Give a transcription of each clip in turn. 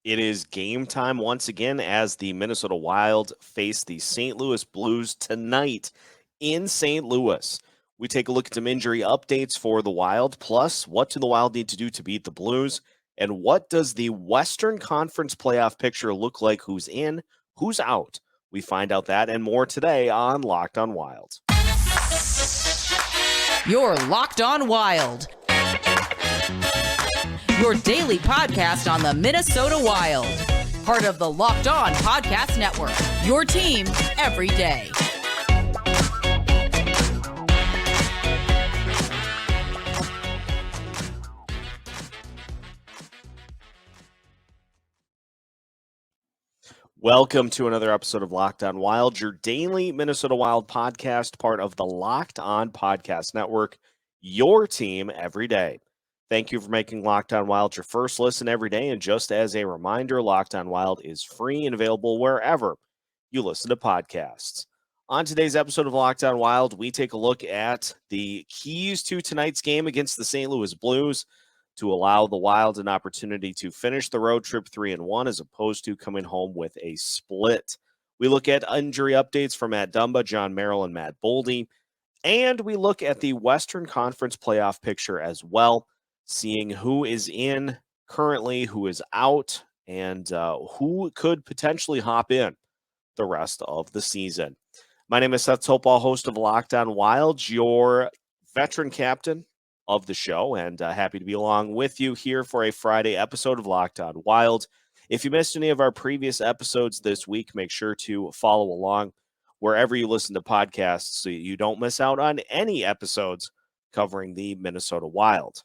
It is game time once again as the Minnesota Wild face the St. Louis Blues tonight in St. Louis. We take a look at some injury updates for the Wild, plus what do the Wild need to do to beat the Blues, and what does the Western Conference playoff picture look like? Who's in, who's out? We find out that and more today on Locked on Wild. You're Locked on Wild, your daily podcast on the Minnesota Wild. Part of the Locked On Podcast Network, your team every day. Welcome to another episode of Locked on Wild, your daily Minnesota Wild podcast, part of the Locked on Podcast Network, your team every day. Thank you for making Locked on Wild your first listen every day. And just as a reminder, Locked on Wild is free and available wherever you listen to podcasts. On today's episode of Locked on Wild, we take a look at the keys to tonight's game against the St. Louis Blues to allow the Wild an opportunity to finish the road trip 3-1 as opposed to coming home with a split. We look at injury updates from Matt Dumba, John Merrill, and Matt Boldy. And we look at the Western Conference playoff picture as well, seeing who is in currently, who is out, and who could potentially hop in the rest of the season. My name is Seth Topal, host of Locked on Wild, your veteran captain of the show, and happy to be along with you here for a Friday episode of Locked on Wild. If you missed any of our previous episodes this week, make sure to follow along wherever you listen to podcasts so you don't miss out on any episodes covering the Minnesota Wild.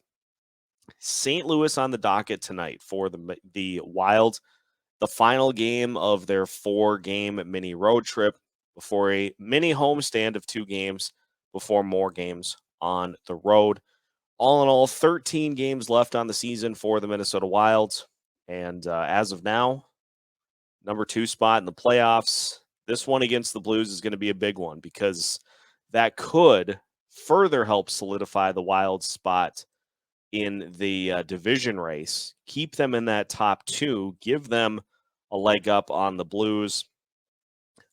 St. Louis on the docket tonight for the Wild, the final game of their 4-game mini road trip before a mini homestand of 2 games before more games on the road. All in all, 13 games left on the season for the Minnesota Wild. And as of now, number 2 spot in the playoffs. This one against the Blues is going to be a big one because that could further help solidify the Wild's spot in the division race, keep them in that top 2, give them a leg up on the Blues.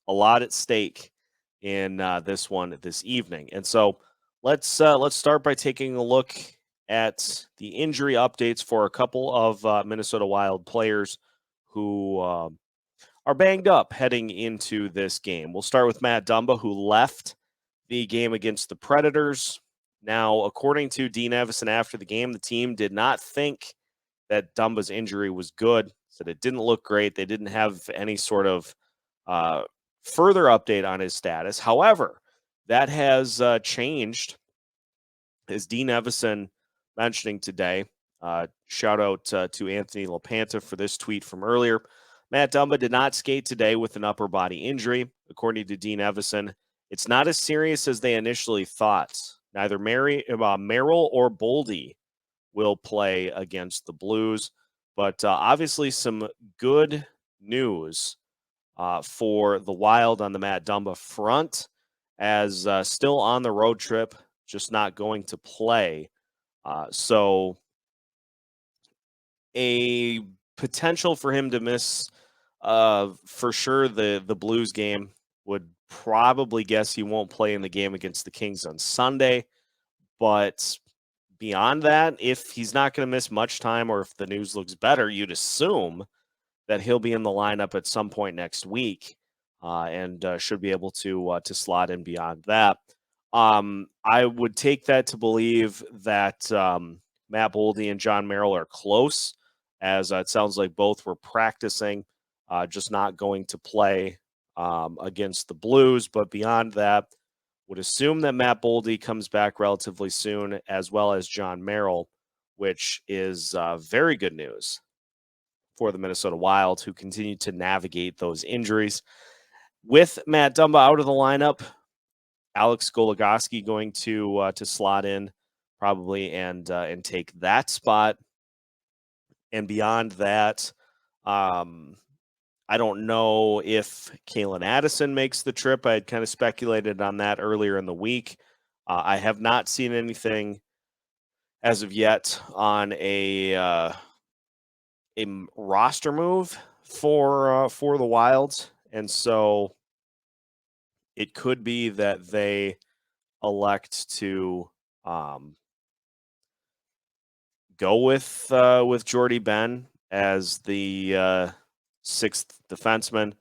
A lot at stake in this one this evening. And so let's start by taking a look at the injury updates for a couple of Minnesota Wild players who are banged up heading into this game. We'll start with Matt Dumba, who left the game against the Predators. Now, according to Dean Evason after the game, the team did not think that Dumba's injury was good, said it didn't look great. They didn't have any sort of further update on his status. However, that has changed, as Dean Evason mentioning today. Shout out to Anthony LaPanta for this tweet from earlier. Matt Dumba did not skate today with an upper body injury. According to Dean Evason, it's not as serious as they initially thought. Neither Merrill or Boldy will play against the Blues, but obviously some good news for the Wild on the Matt Dumba front, as still on the road trip, just not going to play. So a potential for him to miss for sure the Blues game. Would probably guess he won't play in the game against the Kings on Sunday. But beyond that, if he's not going to miss much time, or if the news looks better, you'd assume that he'll be in the lineup at some point next week, and should be able to slot in beyond that. I would take that to believe that Matt Boldy and John Merrill are close, as it sounds like both were practicing, just not going to play against the Blues. But beyond that, would assume that Matt Boldy comes back relatively soon, as well as John Merrill, which is very good news for the Minnesota Wild, who continue to navigate those injuries. With Matt Dumba out of the lineup, Alex Goligoski going to slot in probably and take that spot. And beyond that, I don't know if Kalen Addison makes the trip. I had kind of speculated on that earlier in the week. I have not seen anything as of yet on a roster move for the Wild, and so it could be that they elect to go with Jordy Ben as the sixth defenseman.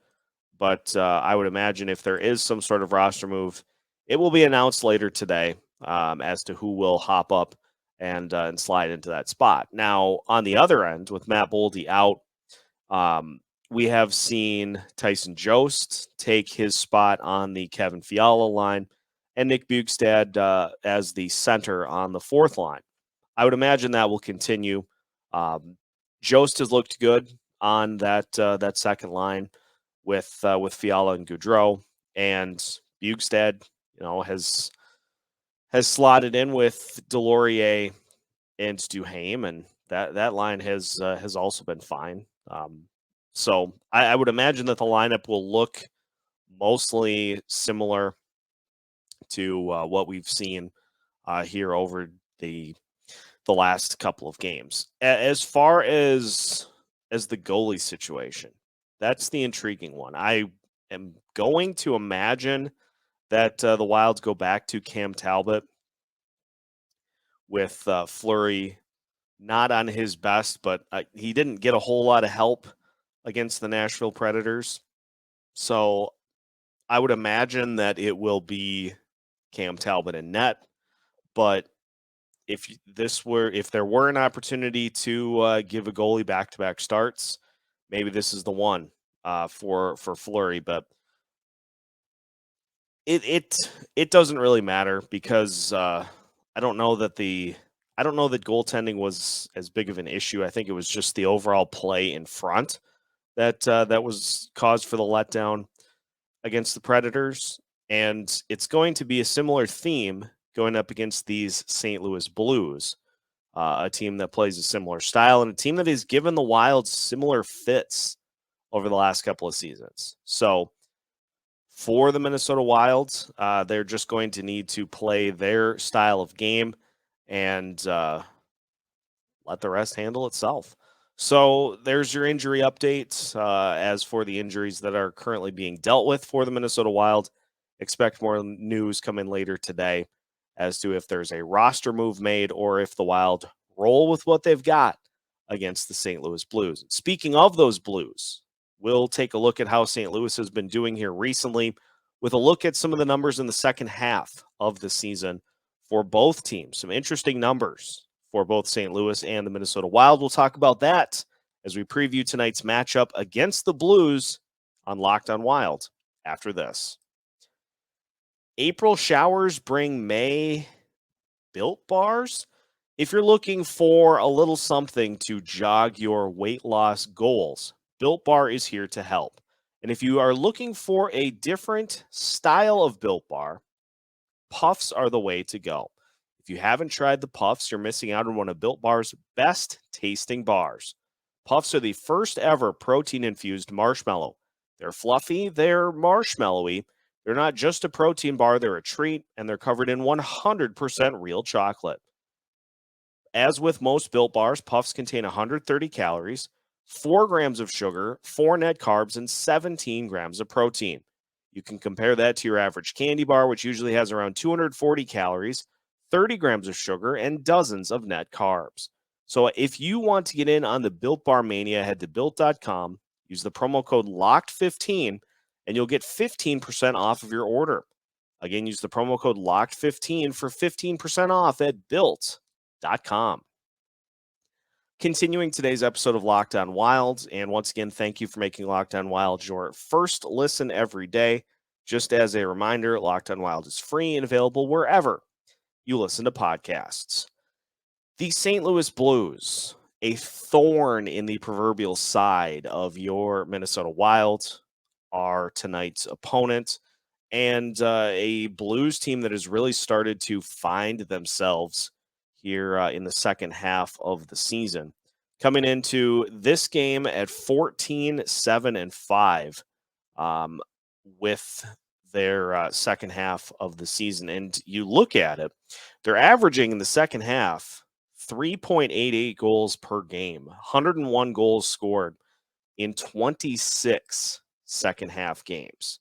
But I would imagine if there is some sort of roster move, it will be announced later today as to who will hop up and slide into that spot. Now, on the other end, with Matt Boldy out, we have seen Tyson Jost take his spot on the Kevin Fiala line and Nick Bjugstad as the center on the fourth line. I would imagine that will continue. Jost has looked good on that second line with Fiala and Gaudreau, and Bjugstad, has slotted in with Delorier and Duhaime, and that line has also been fine. So I would imagine that the lineup will look mostly similar to what we've seen here over the last couple of games. As far as the goalie situation, that's the intriguing one. I am going to imagine that the Wilds go back to Cam Talbot with Fleury not on his best, but he didn't get a whole lot of help against the Nashville Predators. So I would imagine that it will be Cam Talbot in net, but if there were an opportunity to give a goalie back-to-back starts, maybe this is the one for Fleury. But it doesn't really matter because I don't know that goaltending was as big of an issue. I think it was just the overall play in front that was cause for the letdown against the Predators, and it's going to be a similar theme going up against these St. Louis Blues, a team that plays a similar style and a team that has given the Wild similar fits over the last couple of seasons. So for the Minnesota Wild, they're just going to need to play their style of game and let the rest handle itself. So there's your injury update. As for the injuries that are currently being dealt with for the Minnesota Wild, expect more news coming later today as to if there's a roster move made or if the Wild roll with what they've got against the St. Louis Blues. Speaking of those Blues, we'll take a look at how St. Louis has been doing here recently with a look at some of the numbers in the second half of the season for both teams. Some interesting numbers for both St. Louis and the Minnesota Wild. We'll talk about that as we preview tonight's matchup against the Blues on Locked on Wild after this. April showers bring May Built Bars. If you're looking for a little something to jog your weight loss goals, Built Bar is here to help. And if you are looking for a different style of Built Bar, Puffs are the way to go. If you haven't tried the Puffs, you're missing out on one of Built Bar's best tasting bars. Puffs are the first ever protein-infused marshmallow. They're fluffy, they're marshmallowy. They're not just a protein bar, they're a treat, and they're covered in 100% real chocolate. As with most Built Bars, Puffs contain 130 calories, 4 grams of sugar, 4 net carbs, and 17 grams of protein. You can compare that to your average candy bar, which usually has around 240 calories, 30 grams of sugar, and dozens of net carbs. So if you want to get in on the Built Bar mania, head to Built.com, use the promo code LOCKED15, and you'll get 15% off of your order. Again, use the promo code LOCKED15 for 15% off at Built.com. Continuing today's episode of Locked on Wild, and once again, thank you for making Locked on Wild your first listen every day. Just as a reminder, Locked on Wild is free and available wherever you listen to podcasts. The St. Louis Blues, a thorn in the proverbial side of your Minnesota Wild, are tonight's opponent, and a Blues team that has really started to find themselves here in the second half of the season. Coming into this game at 14-7-5 with their second half of the season. And you look at it, they're averaging in the second half 3.88 goals per game, 101 goals scored in 26 second half games.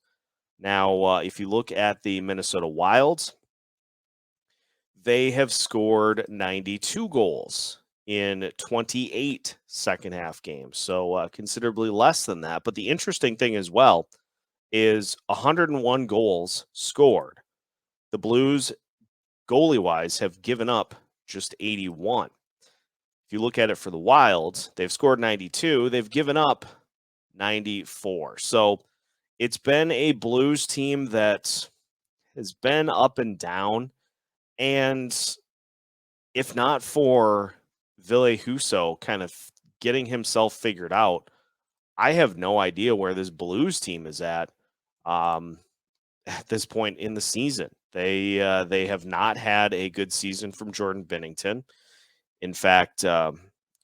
Now, if you look at the Minnesota Wild, they have scored 92 goals in 28 second half games. So considerably less than that. But the interesting thing as well is 101 goals scored. The Blues, goalie wise, have given up just 81. If you look at it for the Wild, they've scored 92. They've given up 94. So it's been a Blues team that has been up and down. And if not for Ville Husso kind of getting himself figured out, I have no idea where this Blues team is at this point in the season. They have not had a good season from Jordan Binnington. In fact,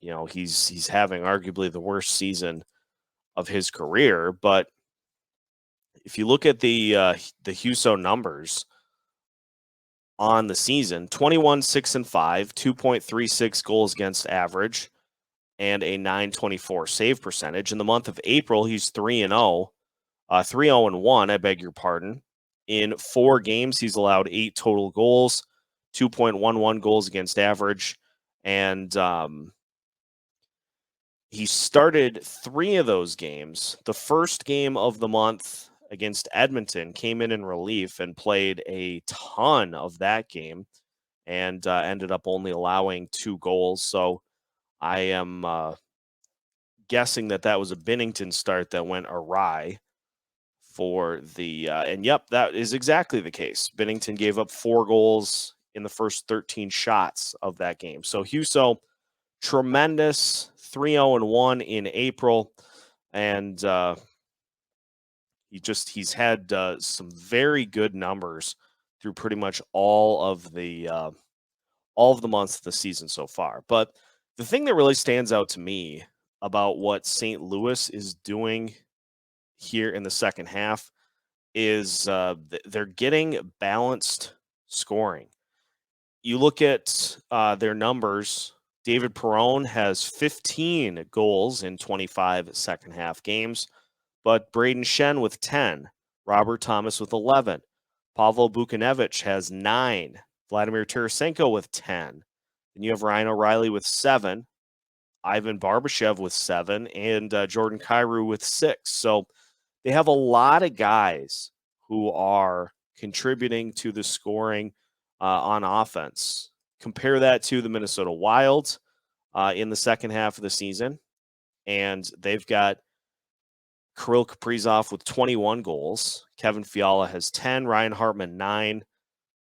he's having arguably the worst season of his career. But if you look at the Husso numbers on the season, 21, 6 and 5, 2.36 goals against average, and a 924 save percentage. In the month of April, he's 3-0, 3-0-1, I beg your pardon. In 4 games, he's allowed 8 total goals, 2.11 goals against average, and he started 3 of those games. The first game of the month against Edmonton came in relief and played a ton of that game and ended up only allowing 2 goals. So I am guessing that was a Binnington start that went awry for the and yep, that is exactly the case. Binnington gave up 4 goals in the first 13 shots of that game. So Husso, tremendous 3-0-1 in April, and he's had some very good numbers through pretty much all of the months of the season so far. But the thing that really stands out to me about what St. Louis is doing here in the second half is they're getting balanced scoring. You look at their numbers. David Perron has 15 goals in 25 second half games, but Braden Shen with 10, Robert Thomas with 11, Pavel Buchnevich has 9, Vladimir Tarasenko with 10. Then you have Ryan O'Reilly with 7, Ivan Barbashev with 7, and Jordan Kyrou with 6. So they have a lot of guys who are contributing to the scoring on offense. Compare that to the Minnesota Wild in the second half of the season, and they've got Kirill Kaprizov with 21 goals. Kevin Fiala has 10. Ryan Hartman, 9.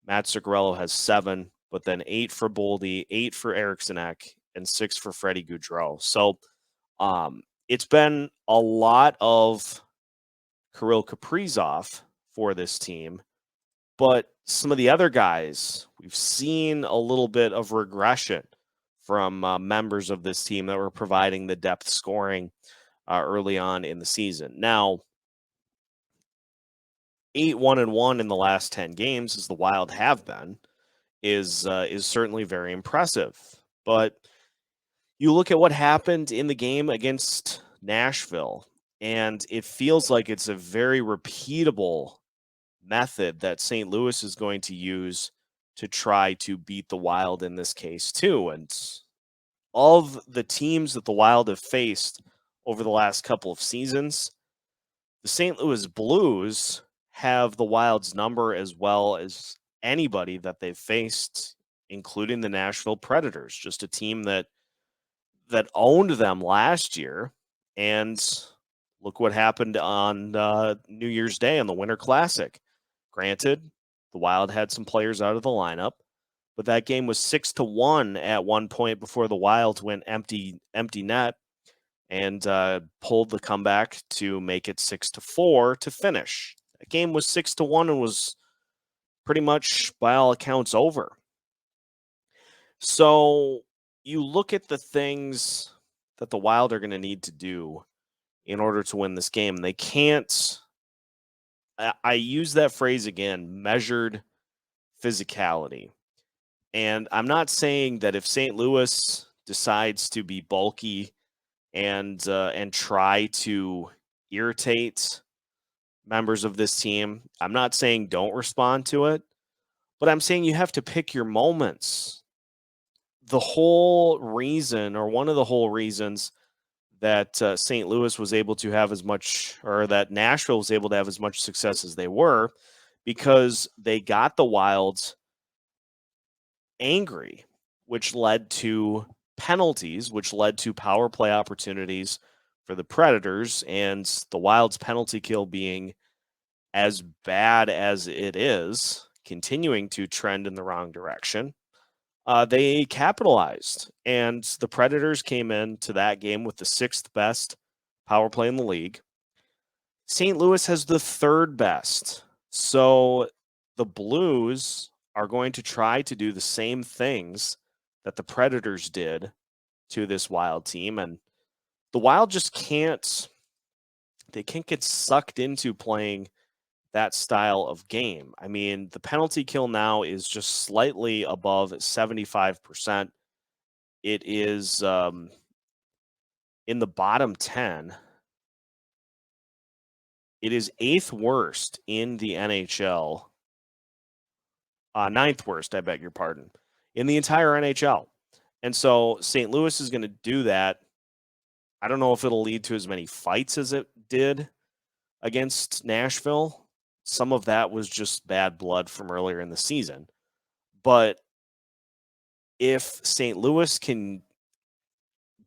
Matt Zuccarello has 7, but then 8 for Boldy, 8 for Eriksson Ek, and 6 for Freddie Gaudreau. So it's been a lot of Kirill Kaprizov for this team, but some of the other guys, we've seen a little bit of regression from members of this team that were providing the depth scoring early on in the season. Now, 8-1-1 in the last 10 games, as the Wild have been, is certainly very impressive. But you look at what happened in the game against Nashville, and it feels like it's a very repeatable method that St. Louis is going to use to try to beat the Wild in this case too. And all of the teams that the Wild have faced over the last couple of seasons, the St. Louis Blues have the Wild's number as well as anybody that they've faced, including the Nashville Predators, just a team that owned them last year. And look what happened on New Year's Day on the Winter Classic. Granted, the Wild had some players out of the lineup, but that game was 6-1 at one point before the Wild went empty net and pulled the comeback to make it 6-4 to finish. That game was 6-1 and was pretty much, by all accounts, over. So you look at the things that the Wild are going to need to do in order to win this game. They can't, I use that phrase again, measured physicality. And I'm not saying that if St. Louis decides to be bulky and try to irritate members of this team, I'm not saying don't respond to it, but I'm saying you have to pick your moments. The whole reason, or one of the whole reasons, that St. Louis was able to have as much, or that Nashville was able to have as much success as they were, because they got the Wilds angry, which led to penalties, which led to power play opportunities for the Predators, and the Wild's penalty kill being as bad as it is, continuing to trend in the wrong direction. They capitalized, and the Predators came into that game with the 6th best power play in the league. St. Louis has the 3rd best. So the Blues are going to try to do the same things that the Predators did to this Wild team, and the Wild just can't get sucked into playing that style of game. I mean, the penalty kill now is just slightly above 75%. It is in the bottom 10. It is 8th worst in the NHL. 9th worst, I beg your pardon, in the entire NHL. And so St. Louis is going to do that. I don't know if it'll lead to as many fights as it did against Nashville. Some of that was just bad blood from earlier in the season. But if St. Louis can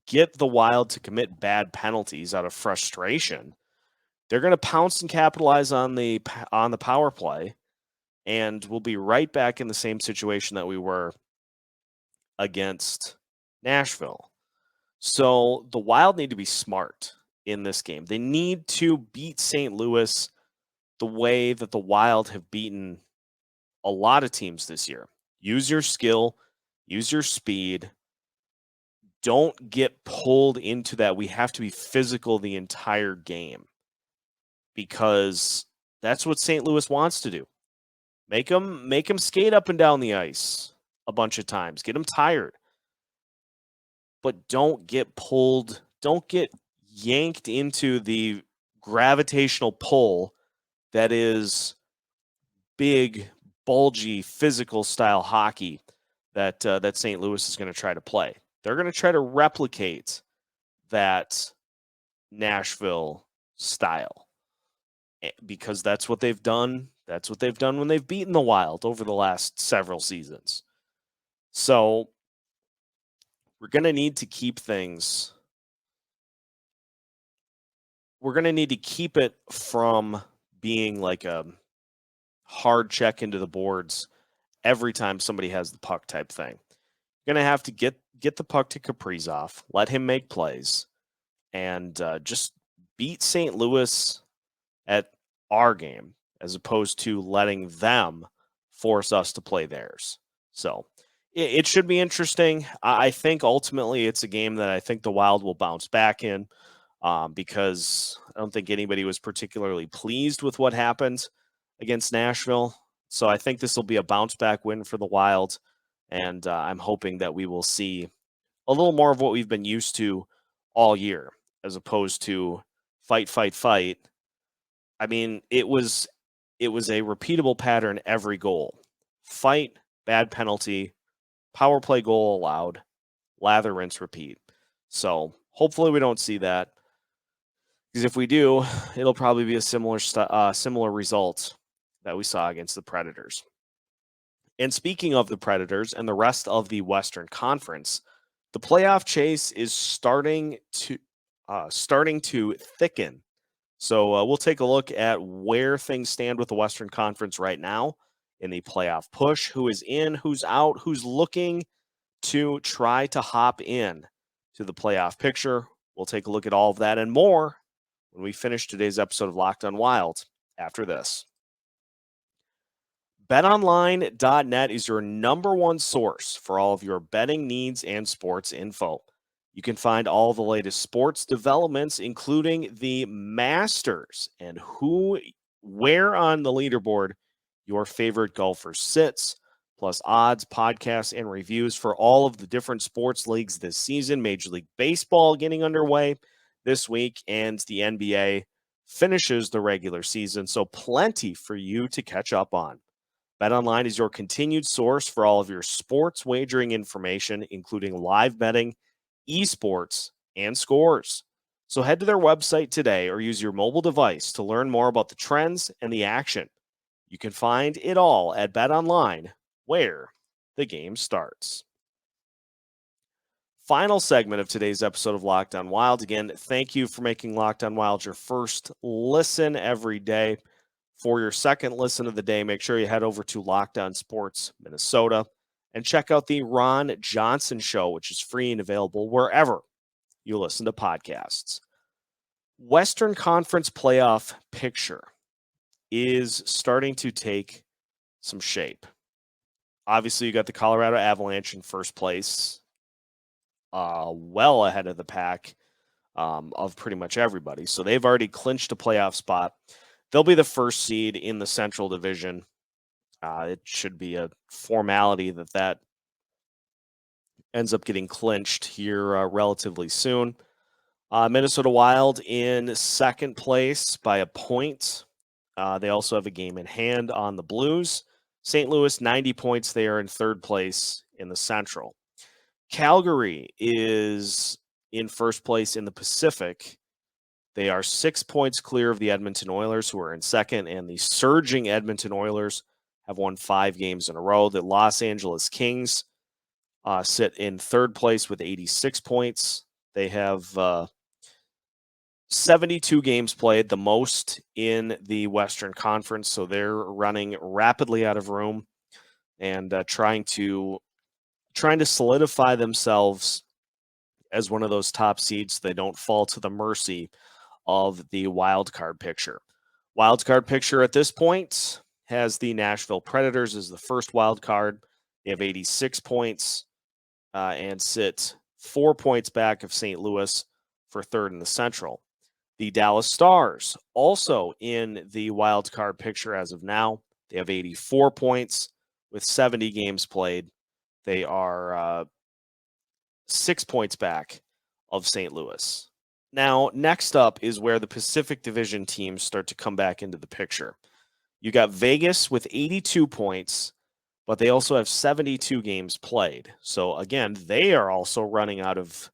get the Wild to commit bad penalties out of frustration, they're going to pounce and capitalize on the power play, and we'll be right back in the same situation that we were against Nashville. So the Wild need to be smart in this game. They need to beat St. Louis the way that the Wild have beaten a lot of teams this year. Use your skill, use your speed. Don't get pulled into that. We have to be physical the entire game, because that's what St. Louis wants to do. Make them skate up and down the ice a bunch of times. Get them tired. But don't get pulled. Don't get yanked into the gravitational pull that is big, bulgy, physical style hockey that St. Louis is going to try to play. They're going to try to replicate that Nashville style, because that's what they've done. That's what they've done when they've beaten the Wild over the last several seasons. So we're going to need to keep things. We're going to need to keep it from being like a hard check into the boards every time somebody has the puck type thing. You're going to have to get the puck to Kaprizov, let him make plays, and just beat St. Louis at our game, as opposed to letting them force us to play theirs. So it should be interesting. I think ultimately it's a game that I think the Wild will bounce back in, because I don't think anybody was particularly pleased with what happened against Nashville. So I think this will be a bounce back win for the Wild, and I'm hoping that we will see a little more of what we've been used to all year, as opposed to fight, fight, fight. I mean, it was a repeatable pattern every goal. Fight, bad penalty, power play goal allowed, lather, rinse, repeat. So hopefully we don't see that, because if we do, it'll probably be a similar result that we saw against the Predators. And speaking of the Predators and the rest of the Western Conference, the playoff chase is starting to thicken. So we'll take a look at where things stand with the Western Conference right now in the playoff push. Who is in, who's out, who's looking to try to hop in to the playoff picture. We'll take a look at all of that and more when we finish today's episode of Locked on Wild after this. BetOnline.net is your number one source for all of your betting needs and sports info. You can find all the latest sports developments, including the Masters and where on the leaderboard your favorite golfer sits. plus odds, podcasts, and reviews for all of the different sports leagues this season. Major League Baseball getting underway this week, and the NBA finishes the regular season, so plenty for you to catch up on. BetOnline is your continued source for all of your sports wagering information, including live betting, esports, and scores. So head to their website today or use your mobile device to learn more about the trends and the action. You can find it all at BetOnline, where the game starts. Final segment of today's episode of Locked On Wild. Again, thank you for making Locked On Wild your first listen every day. For your second listen of the day, make sure you head over to Locked On Sports Minnesota and check out the Ron Johnson Show, which is free and available wherever you listen to podcasts. Western Conference playoff picture is starting to take some shape. Obviously, you got the Colorado Avalanche in first place, well ahead of the pack of pretty much everybody. So they've already clinched a playoff spot. They'll be the first seed in the Central Division. It should be a formality that ends up getting clinched here relatively soon. Minnesota Wild in second place by a point. They also have a game in hand on the Blues. St. Louis, 90 points. They are in third place in the Central. Calgary is in first place in the Pacific. They are 6 points clear of the Edmonton Oilers, who are in second, and the surging Edmonton Oilers have won 5 games in a row. The Los Angeles Kings sit in third place with 86 points. They have 72 games played, the most in the Western Conference, so they're running rapidly out of room and trying to solidify themselves as one of those top seeds so they don't fall to the mercy of the wild card picture. Wild card picture at this point has the Nashville Predators as the first wild card. They have 86 points and sit 4 points back of St. Louis for third in the Central. The Dallas Stars also in the wild card picture as of now. They have 84 points with 70 games played. They are 6 points back of St. Louis. Now, next up is where the Pacific Division teams start to come back into the picture. You got Vegas with 82 points, but they also have 72 games played. So again, they are also running out of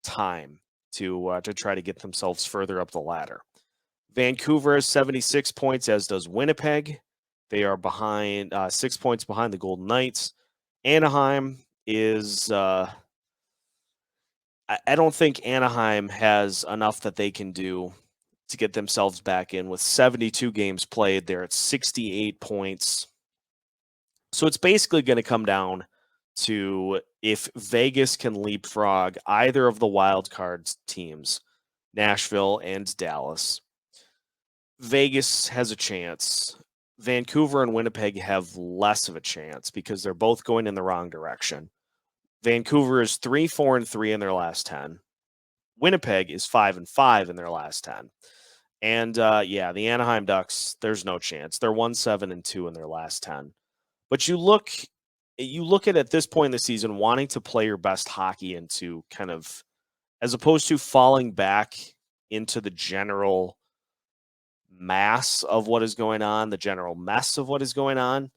time to try to get themselves further up the ladder. Vancouver has 76 points, as does Winnipeg. They are behind 6 points behind the Golden Knights. Anaheim is I don't think Anaheim has enough that they can do to get themselves back in. With 72 games played, they're at 68 points. So it's basically going to come down to if Vegas can leapfrog either of the wild cards teams, Nashville and Dallas. Vegas has a chance. Vancouver and Winnipeg have less of a chance because they're both going in the wrong direction. Vancouver is 3-4-3 in their last 10. Winnipeg is 5-5 in their last 10. And the Anaheim Ducks, there's no chance. They're 1-7-2 in their last 10. But you look at this point in the season wanting to play your best hockey into kind of, as opposed to falling back into the general mass of what is going on, the general mess of what is going on.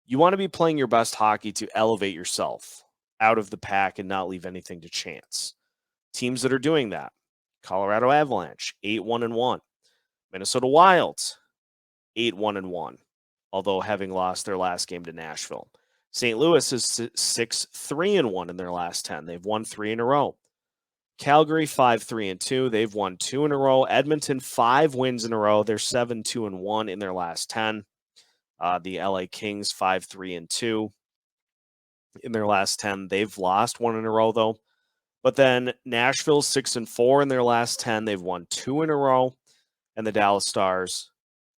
You want to be playing your best hockey to elevate yourself out of the pack and not leave anything to chance. Teams that are doing that: Colorado Avalanche, 8-1-1. Minnesota Wild, 8-1-1, although having lost their last game to Nashville. St. Louis is 6-3-1 in their last 10. They've won 3 in a row. Calgary, 5-3-2. They've won 2 in a row. Edmonton, 5 wins in a row. They're 7-2-1 in their last 10. The LA Kings, 5-3-2 in their last 10. They've lost 1 in a row, though. But then Nashville, 6-4 in their last 10. They've won 2 in a row. And the Dallas Stars,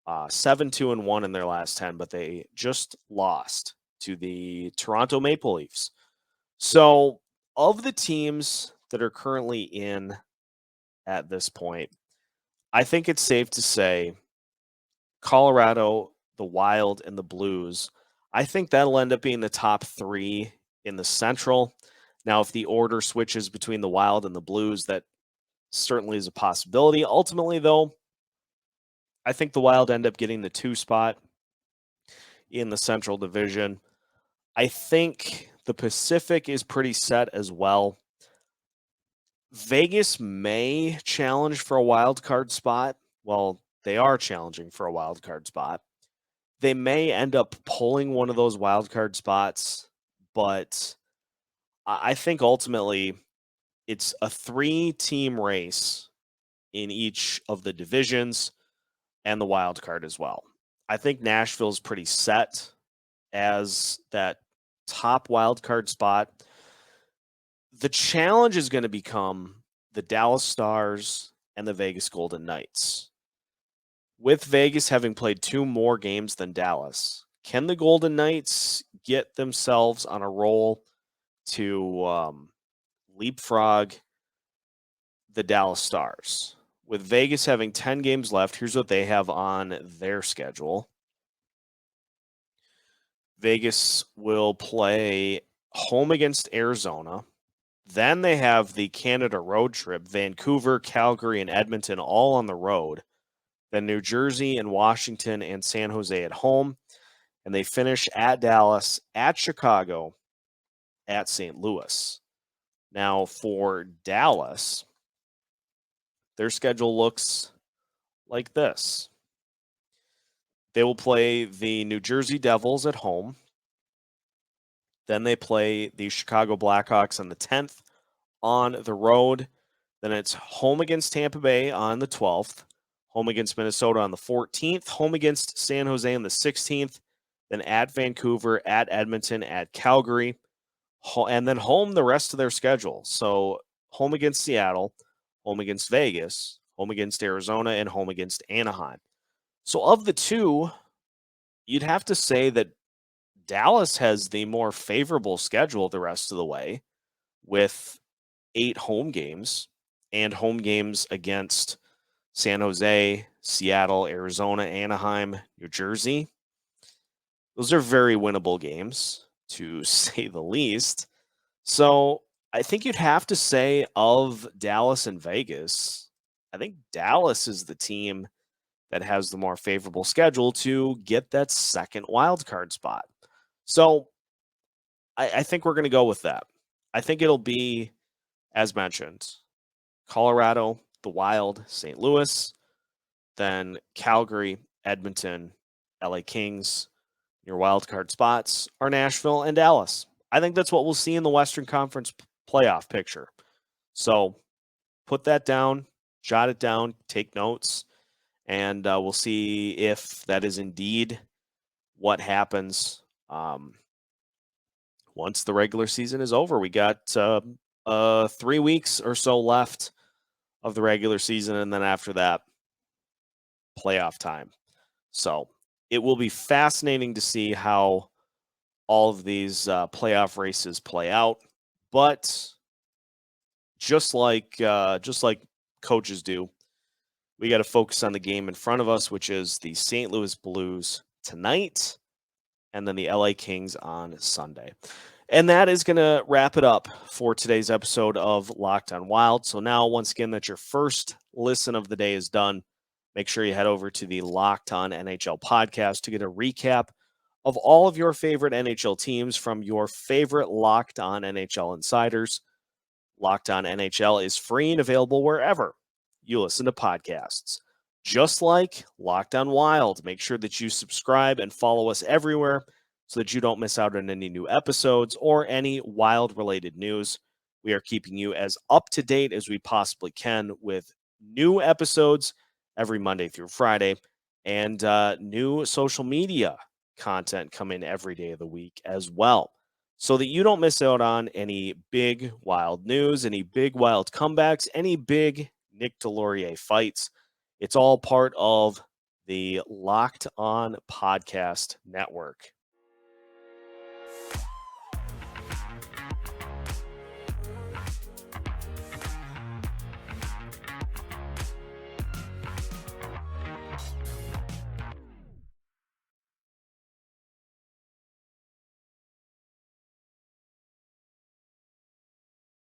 7-2-1 in their last 10, but they just lost to the Toronto Maple Leafs. So of the teams that are currently in at this point, I think it's safe to say Colorado, the Wild, and the Blues, I think that'll end up being the top 3 in the Central. Now, if the order switches between the Wild and the Blues, that certainly is a possibility. Ultimately, though, I think the Wild end up getting the 2 spot in the Central Division. I think the Pacific is pretty set as well. Vegas may challenge for a wild card spot. Well, they are challenging for a wild card spot. They may end up pulling one of those wild card spots, but I think ultimately it's a 3-team race in each of the divisions and the wild card as well. I think Nashville's pretty set as that top wild card spot. The challenge is going to become the Dallas Stars and the Vegas Golden Knights. With Vegas having played 2 more games than Dallas, can the Golden Knights get themselves on a roll to leapfrog the Dallas Stars? With Vegas having 10 games left, here's what they have on their schedule. Vegas will play home against Arizona. Then they have the Canada road trip, Vancouver, Calgary, and Edmonton all on the road. Then New Jersey and Washington and San Jose at home. And they finish at Dallas, at Chicago, at St. Louis. Now for Dallas, their schedule looks like this. They will play the New Jersey Devils at home. Then they play the Chicago Blackhawks on the 10th on the road. Then it's home against Tampa Bay on the 12th, home against Minnesota on the 14th, home against San Jose on the 16th, then at Vancouver, at Edmonton, at Calgary, and then home the rest of their schedule. So home against Seattle, home against Vegas, home against Arizona, and home against Anaheim. So of the 2, you'd have to say that Dallas has the more favorable schedule the rest of the way with 8 home games and home games against San Jose, Seattle, Arizona, Anaheim, New Jersey. Those are very winnable games, to say the least. So I think you'd have to say of Dallas and Vegas, I think Dallas is the team that has the more favorable schedule to get that second wild card spot. So I think we're going to go with that. I think it'll be, as mentioned, Colorado, the Wild, St. Louis, then Calgary, Edmonton, LA Kings. Your wild card spots are Nashville and Dallas. I think that's what we'll see in the Western Conference playoff picture. So put that down, jot it down, take notes, and we'll see if that is indeed what happens once the regular season is over. We got 3 weeks or so left of the regular season, and then after that, playoff time. So it will be fascinating to see how all of these playoff races play out. But just like coaches do, we got to focus on the game in front of us, which is the St. Louis Blues tonight, and then the LA Kings on Sunday. And that is going to wrap it up for today's episode of Locked on Wild. So now, once again, that your first listen of the day is done, make sure you head over to the Locked on NHL podcast to get a recap of all of your favorite NHL teams from your favorite Locked on NHL insiders. Locked on NHL is free and available wherever you listen to podcasts. Just like Locked on Wild, make sure that you subscribe and follow us everywhere so that you don't miss out on any new episodes or any Wild-related news. We are keeping you as up-to-date as we possibly can with new episodes every Monday through Friday and new social media content coming every day of the week as well, so that you don't miss out on any big Wild news, any big Wild comebacks, any big Nick Delorier fights. It's all part of the Locked On Podcast Network.